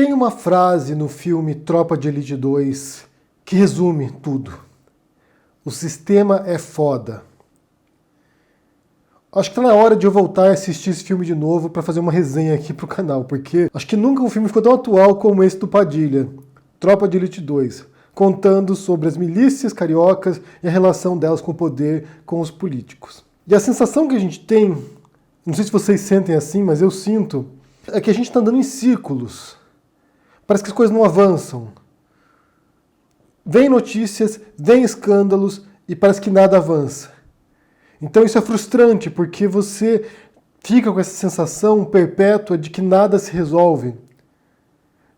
Tem uma frase no filme Tropa de Elite 2 que resume tudo. O sistema é foda. Acho que tá na hora de eu voltar a assistir esse filme de novo para fazer uma resenha aqui pro canal, porque acho que nunca um filme ficou tão atual como esse do Padilha, Tropa de Elite 2, contando sobre as milícias cariocas e a relação delas com o poder, com os políticos. E a sensação que a gente tem, não sei se vocês sentem assim, mas eu sinto, é que a gente está andando em círculos. Parece que as coisas não avançam. Vem notícias, vem escândalos e parece que nada avança. Então isso é frustrante, porque você fica com essa sensação perpétua de que nada se resolve.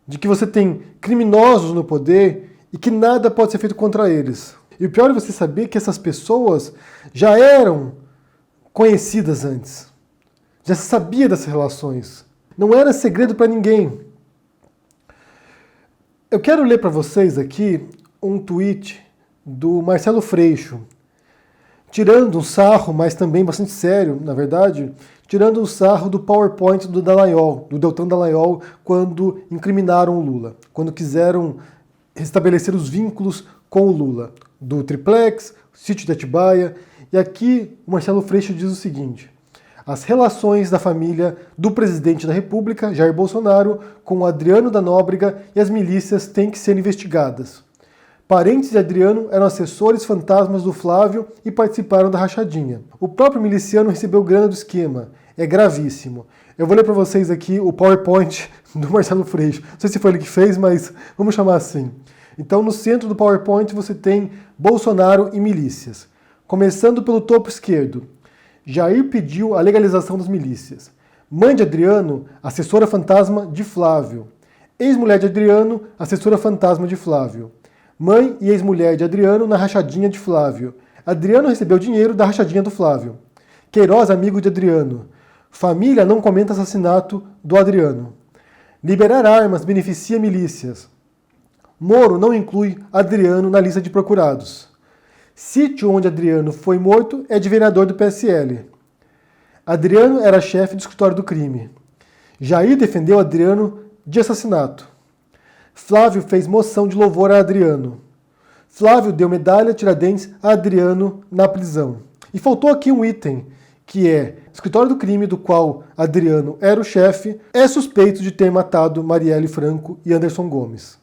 De que você tem criminosos no poder e que nada pode ser feito contra eles. E o pior é você saber que essas pessoas já eram conhecidas antes. Já se sabia dessas relações. Não era segredo para ninguém. Eu quero ler para vocês aqui um tweet do Marcelo Freixo, tirando um sarro, mas também bastante sério, na verdade, tirando um sarro do PowerPoint do Dallagnol, do Deltan Dallagnol, quando incriminaram o Lula, quando quiseram restabelecer os vínculos com o Lula, do triplex, sítio de Atibaia. E aqui o Marcelo Freixo diz o seguinte: as relações da família do presidente da República, Jair Bolsonaro, com o Adriano da Nóbrega e as milícias têm que ser investigadas. Parentes de Adriano eram assessores fantasmas do Flávio e participaram da rachadinha. O próprio miliciano recebeu grana do esquema. É gravíssimo. Eu vou ler para vocês aqui o PowerPoint do Marcelo Freixo. Não sei se foi ele que fez, mas vamos chamar assim. Então, no centro do PowerPoint você tem Bolsonaro e milícias. Começando pelo topo esquerdo. Jair pediu a legalização das milícias. Mãe de Adriano, assessora fantasma de Flávio. Ex-mulher de Adriano, assessora fantasma de Flávio. Mãe e ex-mulher de Adriano na rachadinha de Flávio. Adriano recebeu dinheiro da rachadinha do Flávio. Queiroz, amigo de Adriano. Família não comenta assassinato do Adriano. Liberar armas beneficia milícias. Moro não inclui Adriano na lista de procurados. Sítio onde Adriano foi morto é de vereador do PSL. Adriano era chefe do escritório do crime. Jair defendeu Adriano de assassinato. Flávio fez moção de louvor a Adriano. Flávio deu medalha Tiradentes a Adriano na prisão. E faltou aqui um item, que é: o escritório do crime do qual Adriano era o chefe é suspeito de ter matado Marielle Franco e Anderson Gomes.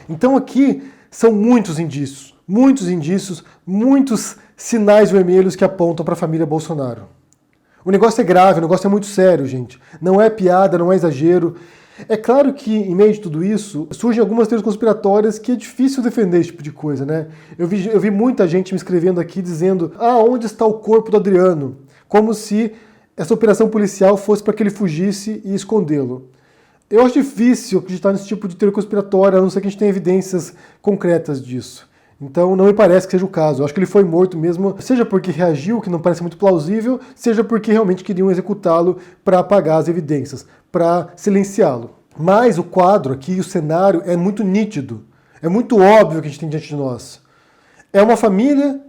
Então aqui são muitos indícios, muitos sinais vermelhos que apontam para a família Bolsonaro. O negócio é grave, o negócio é muito sério, gente. Não é piada, não é exagero. É claro que, em meio de tudo isso, surgem algumas teorias conspiratórias que é difícil defender esse tipo de coisa, né? Eu vi muita gente me escrevendo aqui dizendo: onde está o corpo do Adriano? Como se essa operação policial fosse para que ele fugisse e escondê-lo. Eu acho difícil acreditar nesse tipo de teoria conspiratória, a não ser que a gente tenha evidências concretas disso. Então não me parece que seja o caso. Eu acho que ele foi morto mesmo, seja porque reagiu, que não parece muito plausível, seja porque realmente queriam executá-lo para apagar as evidências, para silenciá-lo. Mas o quadro aqui, o cenário, é muito nítido. É muito óbvio que a gente tem diante de nós. É uma família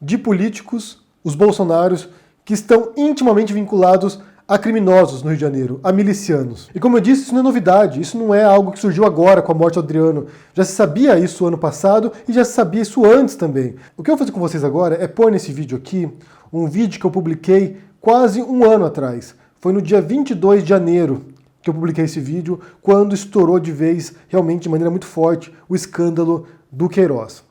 de políticos, os bolsonaros, que estão intimamente vinculados a criminosos no Rio de Janeiro, a milicianos. E como eu disse, isso não é novidade, isso não é algo que surgiu agora com a morte do Adriano. Já se sabia isso ano passado e já se sabia isso antes também. O que eu vou fazer com vocês agora é pôr nesse vídeo aqui um vídeo que eu publiquei quase um ano atrás. Foi no dia 22 de janeiro que eu publiquei esse vídeo, quando estourou de vez, realmente de maneira muito forte, o escândalo do Queiroz.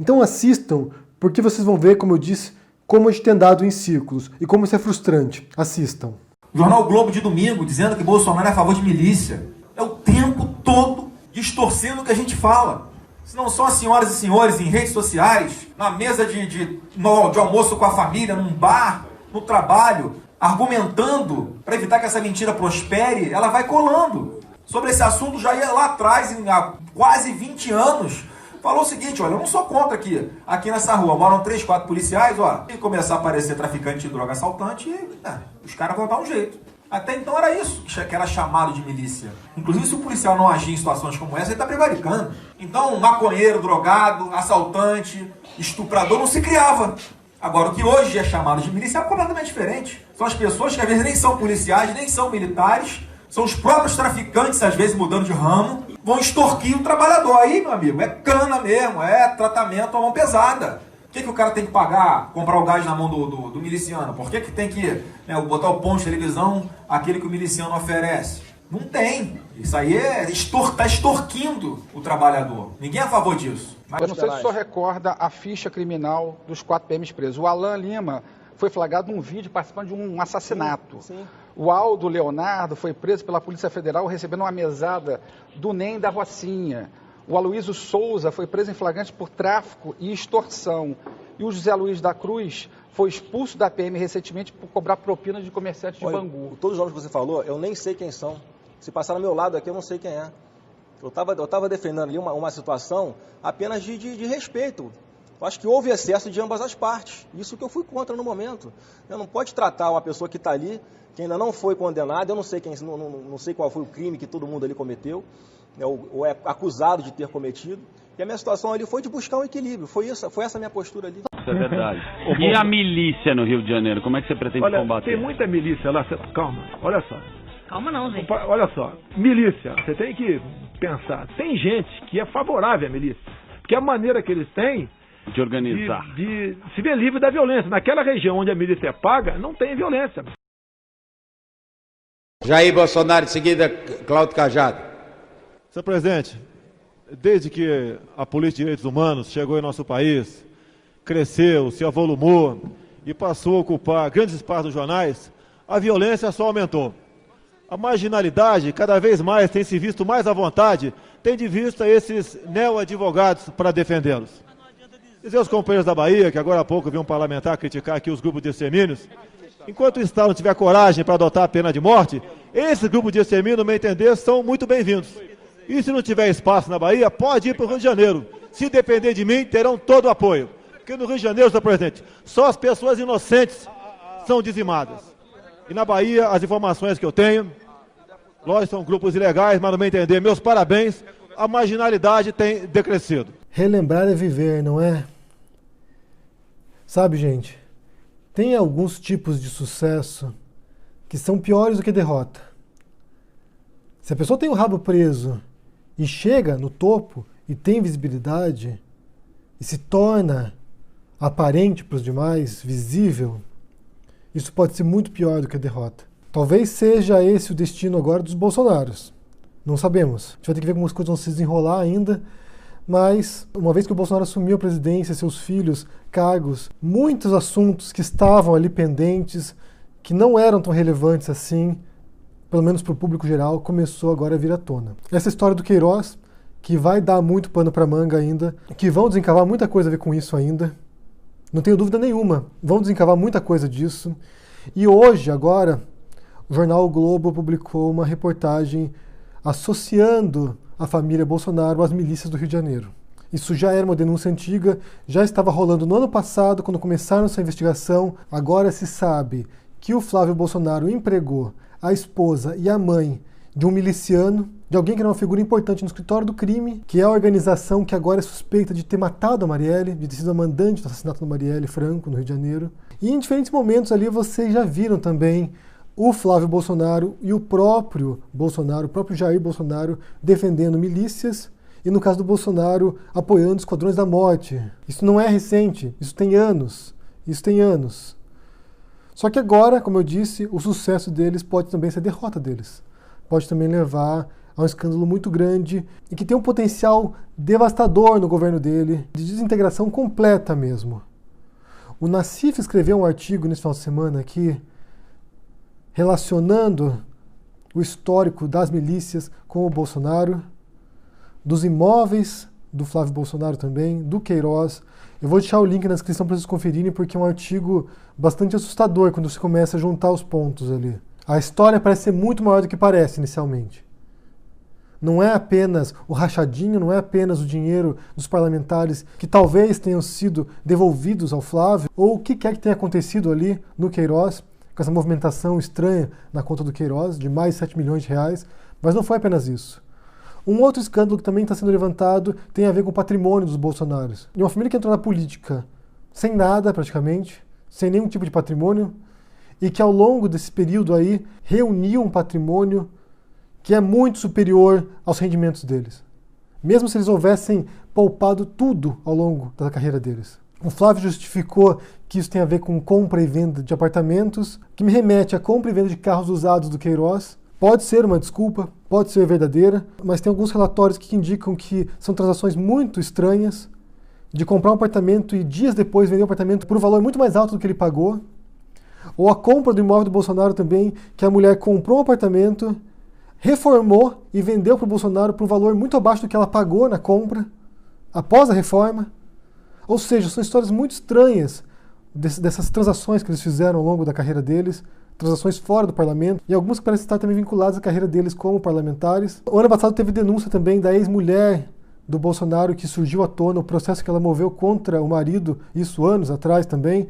Então assistam, porque vocês vão ver, como eu disse, como a gente tem andado em círculos e como isso é frustrante. Assistam. Jornal o Globo de domingo dizendo que Bolsonaro é a favor de milícia. É o tempo todo distorcendo o que a gente fala. Se não são as senhoras e senhores em redes sociais, na mesa de almoço com a família, num bar, no trabalho, argumentando para evitar que essa mentira prospere, ela vai colando. Sobre esse assunto já ia lá atrás, há quase 20 anos, falou o seguinte: olha, eu não sou contra aqui nessa rua, moram 3, 4 policiais, e começar a aparecer traficante de droga, assaltante, os caras vão dar um jeito. Até então era isso que era chamado de milícia. Inclusive, se o policial não agir em situações como essa, ele está prevaricando. Então, maconheiro, drogado, assaltante, estuprador não se criava. Agora, o que hoje é chamado de milícia é completamente diferente. São as pessoas que às vezes nem são policiais, nem são militares, São os próprios traficantes, às vezes mudando de ramo, vão extorquir o trabalhador. Aí, meu amigo, é cana mesmo, é tratamento à mão pesada. Por que o cara tem que pagar, comprar o gás na mão do miliciano? Por que tem que botar o ponto de televisão, aquele que o miliciano oferece? Não tem. Isso aí tá extorquindo o trabalhador. Ninguém é a favor disso. Eu não sei se o senhor recorda a ficha criminal dos 4 PMs presos. O Alan Lima foi flagrado num vídeo participando de um assassinato. Sim. O Aldo Leonardo foi preso pela Polícia Federal recebendo uma mesada do NEM da Rocinha. O Aloysio Souza foi preso em flagrante por tráfico e extorsão. E o José Luiz da Cruz foi expulso da PM recentemente por cobrar propina de comerciantes de Bangu. Todos os nomes que você falou, eu nem sei quem são. Se passar ao meu lado aqui, eu não sei quem é. Eu estava defendendo ali uma situação apenas de respeito. Eu acho que houve excesso de ambas as partes. Isso que eu fui contra no momento. Eu não pode tratar uma pessoa que está ali, que ainda não foi condenada, eu não sei qual foi o crime que todo mundo ali cometeu, ou é acusado de ter cometido. E a minha situação ali foi de buscar um equilíbrio. Foi essa a minha postura ali. Isso é verdade. E a milícia no Rio de Janeiro, como é que você pretende combater? Tem muita milícia lá. Calma, olha só. Calma não, gente. Olha só, milícia, você tem que pensar. Tem gente que é favorável à milícia, porque a maneira que eles têm de organizar, de se ver livre da violência. Naquela região onde a milícia é paga, não tem violência. Jair Bolsonaro, em seguida, Cláudio Cajado. Senhor presidente, desde que a política de direitos humanos chegou em nosso país, cresceu, se avolumou e passou a ocupar grandes espaços nos jornais, a violência só aumentou. A marginalidade cada vez mais tem se visto mais à vontade, tendo de vista esses neo-advogados para defendê-los. Dizer aos companheiros da Bahia, que agora há pouco vi um parlamentar criticar aqui os grupos de extermínios, enquanto o Estado não tiver coragem para adotar a pena de morte, esses grupos de extermínio, no meu entender, são muito bem-vindos. E se não tiver espaço na Bahia, pode ir para o Rio de Janeiro. Se depender de mim, terão todo o apoio. Porque no Rio de Janeiro, senhor presidente, só as pessoas inocentes são dizimadas. E na Bahia, as informações que eu tenho, lógico, são grupos ilegais, mas no meu entender, meus parabéns, a marginalidade tem decrescido. Relembrar é viver, não é? Sabe, gente, tem alguns tipos de sucesso que são piores do que derrota. Se a pessoa tem o rabo preso e chega no topo e tem visibilidade e se torna aparente para os demais, visível, isso pode ser muito pior do que a derrota. Talvez seja esse o destino agora dos Bolsonaros. Não sabemos. A gente vai ter que ver como as coisas vão se desenrolar ainda, mas uma vez que o Bolsonaro assumiu a presidência, seus filhos, cargos, muitos assuntos que estavam ali pendentes, que não eram tão relevantes assim, pelo menos para o público geral, começou agora a vir à tona. Essa história do Queiroz, que vai dar muito pano para manga ainda, que vão desencavar muita coisa a ver com isso ainda, não tenho dúvida nenhuma, vão desencavar muita coisa disso. E hoje, agora, o jornal O Globo publicou uma reportagem associando a família Bolsonaro às milícias do Rio de Janeiro. Isso já era uma denúncia antiga, já estava rolando no ano passado, quando começaram essa investigação. Agora se sabe que o Flávio Bolsonaro empregou a esposa e a mãe de um miliciano, de alguém que era uma figura importante no escritório do crime, que é a organização que agora é suspeita de ter matado a Marielle, de ter sido a mandante do assassinato da Marielle Franco, no Rio de Janeiro. E em diferentes momentos ali vocês já viram também o Flávio Bolsonaro e o próprio Jair Bolsonaro, defendendo milícias e, no caso do Bolsonaro, apoiando esquadrões da morte. Isso não é recente, isso tem anos. Só que agora, como eu disse, o sucesso deles pode também ser a derrota deles. Pode também levar a um escândalo muito grande e que tem um potencial devastador no governo dele, de desintegração completa mesmo. O Nassif escreveu um artigo nesse final de semana aqui, relacionando o histórico das milícias com o Bolsonaro, dos imóveis do Flávio Bolsonaro também, do Queiroz. Eu vou deixar o link na descrição para vocês conferirem, porque é um artigo bastante assustador quando você começa a juntar os pontos ali. A história parece ser muito maior do que parece inicialmente. Não é apenas o rachadinho, não é apenas o dinheiro dos parlamentares que talvez tenham sido devolvidos ao Flávio, ou o que quer que tenha acontecido ali no Queiroz, com essa movimentação estranha na conta do Queiroz, de mais de 7 milhões de reais, mas não foi apenas isso. Um outro escândalo que também está sendo levantado tem a ver com o patrimônio dos Bolsonaros. De uma família que entrou na política sem nada, praticamente, sem nenhum tipo de patrimônio, e que ao longo desse período aí reuniu um patrimônio que é muito superior aos rendimentos deles. Mesmo se eles houvessem poupado tudo ao longo da carreira deles. O Flávio justificou que isso tem a ver com compra e venda de apartamentos, que me remete à compra e venda de carros usados do Queiroz. Pode ser uma desculpa, pode ser verdadeira, mas tem alguns relatórios que indicam que são transações muito estranhas, de comprar um apartamento e dias depois vender o apartamento por um valor muito mais alto do que ele pagou. Ou a compra do imóvel do Bolsonaro também, que a mulher comprou um apartamento, reformou e vendeu para o Bolsonaro por um valor muito abaixo do que ela pagou na compra, após a reforma. Ou seja, são histórias muito estranhas dessas transações que eles fizeram ao longo da carreira deles, transações fora do parlamento, e algumas que parecem estar também vinculadas à carreira deles como parlamentares. O ano passado teve denúncia também da ex-mulher do Bolsonaro, que surgiu à tona, o processo que ela moveu contra o marido, isso anos atrás também,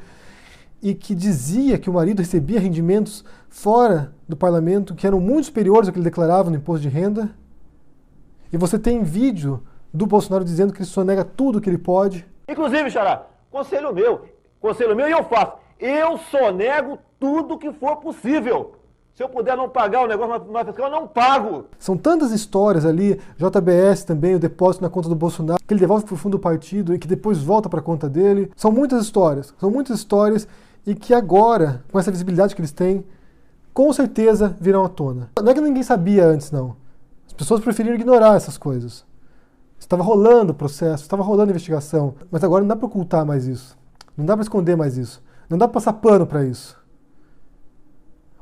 e que dizia que o marido recebia rendimentos fora do parlamento, que eram muito superiores ao que ele declarava no imposto de renda. E você tem vídeo do Bolsonaro dizendo que ele sonega tudo que ele pode. Inclusive, Xará, conselho meu e eu faço. Eu sonego tudo que for possível. Se eu puder não pagar o negócio na fiscal, eu não pago. São tantas histórias ali, JBS também, o depósito na conta do Bolsonaro, que ele devolve para o fundo do partido e que depois volta para a conta dele. São muitas histórias e que agora, com essa visibilidade que eles têm, com certeza virão à tona. Não é que ninguém sabia antes, não. As pessoas preferiram ignorar essas coisas. Estava rolando o processo, estava rolando a investigação, mas agora não dá para ocultar mais isso. Não dá para esconder mais isso. Não dá para passar pano para isso.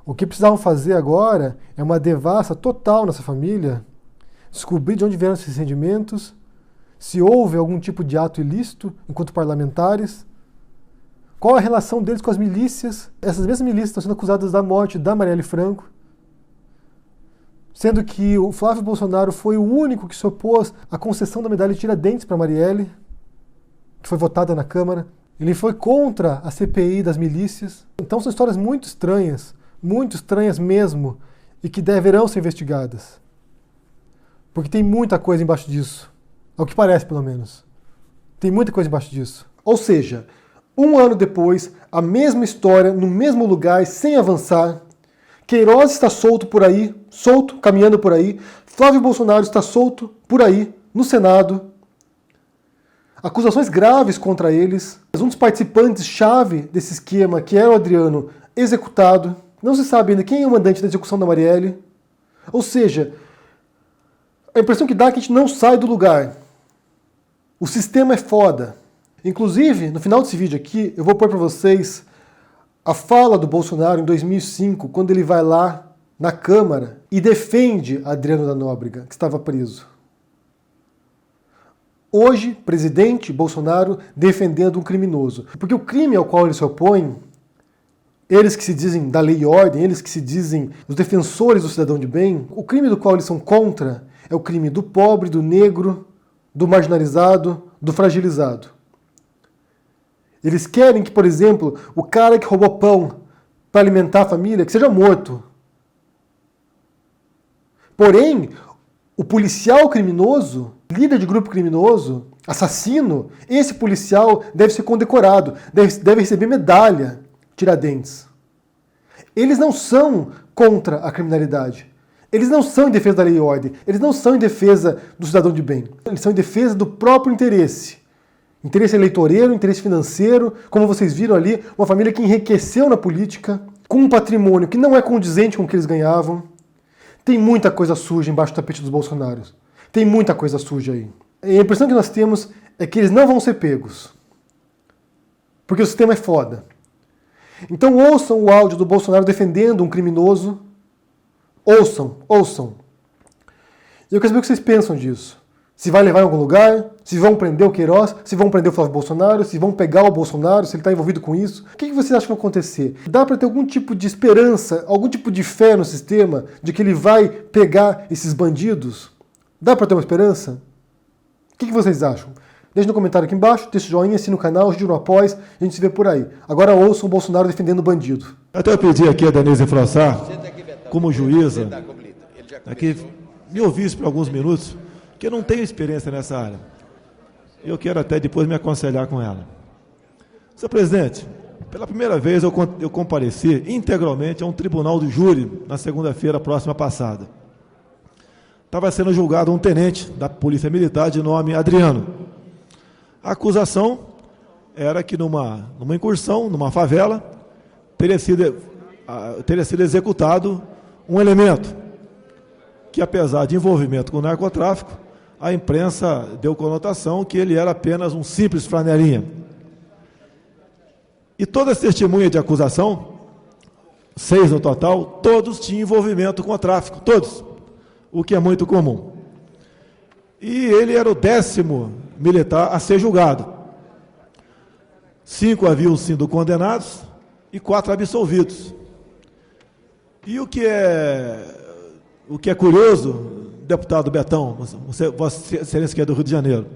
O que precisavam fazer agora é uma devassa total nessa família, descobrir de onde vieram esses rendimentos, se houve algum tipo de ato ilícito enquanto parlamentares, qual a relação deles com as milícias. Essas mesmas milícias estão sendo acusadas da morte da Marielle Franco, sendo que o Flávio Bolsonaro foi o único que se opôs à concessão da medalha de Tiradentes para Marielle, que foi votada na Câmara. Ele foi contra a CPI das milícias. Então são histórias muito estranhas mesmo, e que deverão ser investigadas. Porque tem muita coisa embaixo disso. Ao que parece, pelo menos. Tem muita coisa embaixo disso. Ou seja, um ano depois, a mesma história, no mesmo lugar, sem avançar. Queiroz está solto por aí, caminhando por aí. Flávio Bolsonaro está solto por aí, no Senado. Acusações graves contra eles. Um dos participantes-chave desse esquema, que era o Adriano, executado. Não se sabe ainda quem é o mandante da execução da Marielle. Ou seja, a impressão que dá é que a gente não sai do lugar. O sistema é foda. Inclusive, no final desse vídeo aqui, eu vou pôr para vocês a fala do Bolsonaro em 2005, quando ele vai lá na Câmara e defende Adriano da Nóbrega, que estava preso. Hoje, presidente Bolsonaro defendendo um criminoso. Porque o crime ao qual ele se opõe, eles que se dizem da lei e ordem, eles que se dizem os defensores do cidadão de bem, o crime do qual eles são contra é o crime do pobre, do negro, do marginalizado, do fragilizado. Eles querem que, por exemplo, o cara que roubou pão para alimentar a família, que seja morto. Porém, o policial criminoso, líder de grupo criminoso, assassino, esse policial deve ser condecorado, deve receber medalha Tiradentes. Eles não são contra a criminalidade. Eles não são em defesa da lei e ordem. Eles não são em defesa do cidadão de bem. Eles são em defesa do próprio interesse. Interesse eleitoreiro, interesse financeiro. Como vocês viram ali, uma família que enriqueceu na política, com um patrimônio que não é condizente com o que eles ganhavam. Tem muita coisa suja embaixo do tapete dos Bolsonaros. Tem muita coisa suja aí. E a impressão que nós temos é que eles não vão ser pegos. Porque o sistema é foda. Então ouçam o áudio do Bolsonaro defendendo um criminoso. Ouçam. E eu quero saber o que vocês pensam disso. Se vai levar em algum lugar, se vão prender o Queiroz, se vão prender o Flávio Bolsonaro, se vão pegar o Bolsonaro, se ele está envolvido com isso. O que vocês acham que vai acontecer? Dá para ter algum tipo de esperança, algum tipo de fé no sistema, de que ele vai pegar esses bandidos? Dá para ter uma esperança? O que vocês acham? Deixe no comentário aqui embaixo, deixe o joinha, assine o canal, ajude no apoio, a gente se vê por aí. Agora ouçam o Bolsonaro defendendo o bandido. Até eu pedi aqui a Denise Frossar, como juíza, que me ouvisse por alguns minutos, que eu não tenho experiência nessa área. Eu quero até depois me aconselhar com ela. Senhor presidente, pela primeira vez eu compareci integralmente a um tribunal do júri na segunda-feira próxima passada. estava sendo julgado um tenente da Polícia Militar de nome Adriano. A acusação era que numa incursão, numa favela, teria sido executado um elemento que, apesar de envolvimento com o narcotráfico, a imprensa deu conotação que ele era apenas um simples flanelinha. E todas as testemunhas de acusação, 6 no total, todos tinham envolvimento com o tráfico, todos, o que é muito comum. E ele era o 10º militar a ser julgado. 5 haviam sido condenados e 4 absolvidos. E o que é curioso, deputado Betão, Vossa Excelência que é do Rio de Janeiro,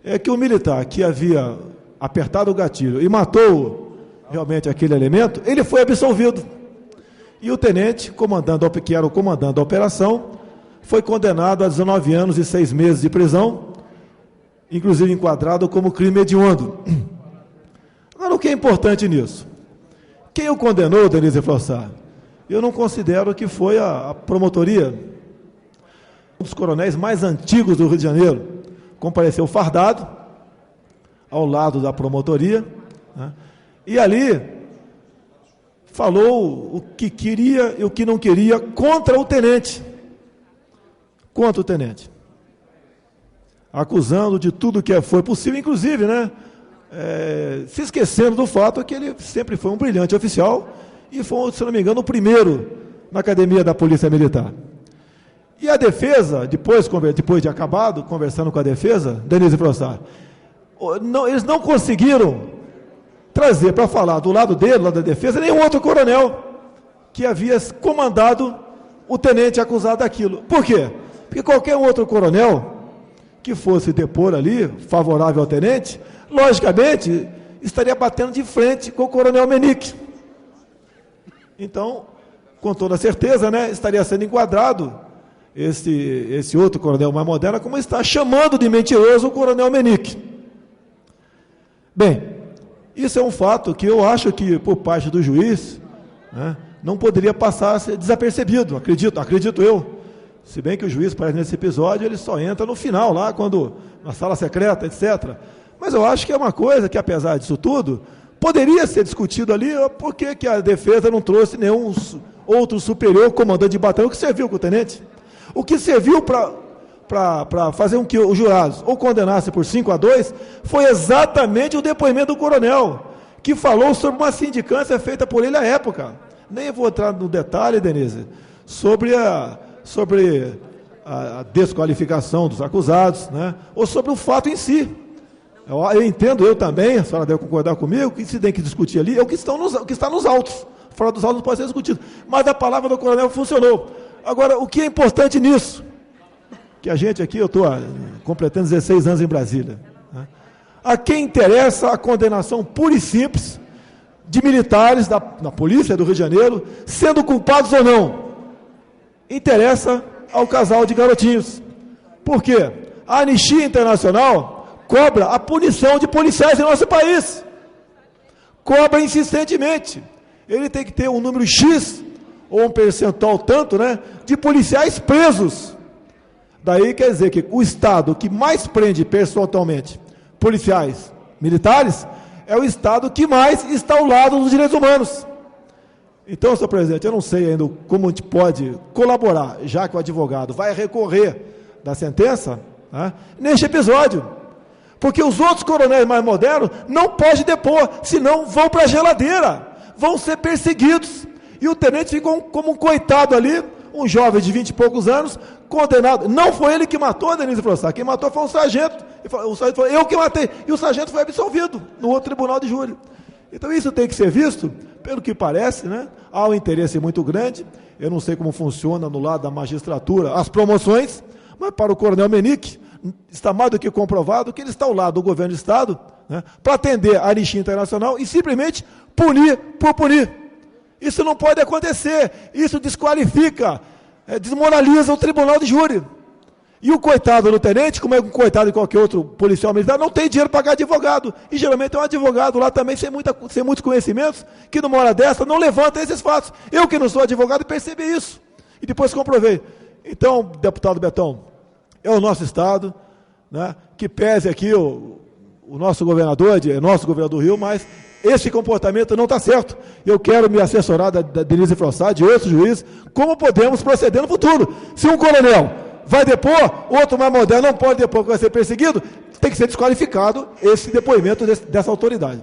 é que o militar que havia apertado o gatilho e matou realmente aquele elemento, ele foi absolvido. E o tenente, que era o comandante da operação, foi condenado a 19 anos e 6 meses de prisão, inclusive enquadrado como crime hediondo. Agora, o que é importante nisso? Quem o condenou, Denise Frossard? Eu não considero que foi a promotoria. Um dos coronéis mais antigos do Rio de Janeiro compareceu fardado ao lado da promotoria, né? E ali falou o que queria e o que não queria contra o tenente. Contra o tenente. Acusando de tudo que foi possível, inclusive, né? Se esquecendo do fato que ele sempre foi um brilhante oficial e foi, se não me engano, o primeiro na academia da Polícia Militar. E a defesa, depois de acabado, conversando com a defesa, Denise Frossard, eles não conseguiram trazer para falar do lado dele, do lado da defesa, nenhum outro coronel que havia comandado o tenente acusado daquilo. Por quê? Porque qualquer outro coronel que fosse depor ali, favorável ao tenente, logicamente, estaria batendo de frente com o coronel Menique. Então, com toda certeza, né, estaria sendo enquadrado esse outro coronel mais moderno, como está chamando de mentiroso o coronel Menique. Bem, isso é um fato que eu acho que, por parte do juiz, né, não poderia passar a ser desapercebido, acredito eu. Se bem que o juiz, parece nesse episódio, ele só entra no final, lá, na sala secreta, etc. Mas eu acho que é uma coisa que, apesar disso tudo, poderia ser discutido ali, por que a defesa não trouxe nenhum outro superior comandante de batalhão que serviu com o tenente. O que serviu para fazer com que os jurados ou condenassem por 5-2 foi exatamente o depoimento do coronel, que falou sobre uma sindicância feita por ele à época. Nem vou entrar no detalhe, Denise, sobre a desqualificação dos acusados, né, ou sobre o fato em si. Eu entendo, eu também, a senhora deve concordar comigo, que se tem que discutir ali é o que está nos autos. Fora dos autos não pode ser discutido. Mas a palavra do coronel funcionou. Agora, o que é importante nisso? Que a gente aqui, eu estou completando 16 anos em Brasília, né? A quem interessa a condenação pura e simples de militares da Polícia do Rio de Janeiro, sendo culpados ou não? Interessa ao casal de garotinhos. Por quê? A Anistia Internacional cobra a punição de policiais em nosso país. Cobra insistentemente. Ele tem que ter um número X, ou um percentual tanto, né, de policiais presos. Daí quer dizer que o Estado que mais prende percentualmente policiais militares é o Estado que mais está ao lado dos direitos humanos. Então, senhor presidente, eu não sei ainda como a gente pode colaborar, já que o advogado vai recorrer da sentença, né, neste episódio. Porque os outros coronéis mais modernos não podem depor, senão vão para a geladeira, vão ser perseguidos. E o tenente ficou como um coitado ali, um jovem de 20 e poucos anos, condenado. Não foi ele que matou, Denise Frossard, quem matou foi um sargento. O sargento falou, eu que matei. E o sargento foi absolvido no outro tribunal de júri. Então isso tem que ser visto, pelo que parece, né? Há um interesse muito grande. Eu não sei como funciona no lado da magistratura as promoções, mas para o coronel Menique, está mais do que comprovado que ele está ao lado do governo do Estado, né, para atender a Anistia Internacional e simplesmente punir por punir. Isso não pode acontecer, isso desqualifica, desmoraliza o tribunal de júri. E o coitado do tenente, como é um coitado de qualquer outro policial militar, não tem dinheiro para pagar advogado. E geralmente é um advogado lá também sem muitos conhecimentos, que numa hora dessa não levanta esses fatos. Eu que não sou advogado percebi isso. E depois comprovei. Então, deputado Betão, é o nosso Estado, né, que pese aqui o nosso governador, nosso governador do Rio, mas esse comportamento não está certo. Eu quero me assessorar da Denise Frossard, de outros juízes, como podemos proceder no futuro. Se um coronel vai depor, outro mais moderno não pode depor porque vai ser perseguido, tem que ser desqualificado esse depoimento dessa autoridade.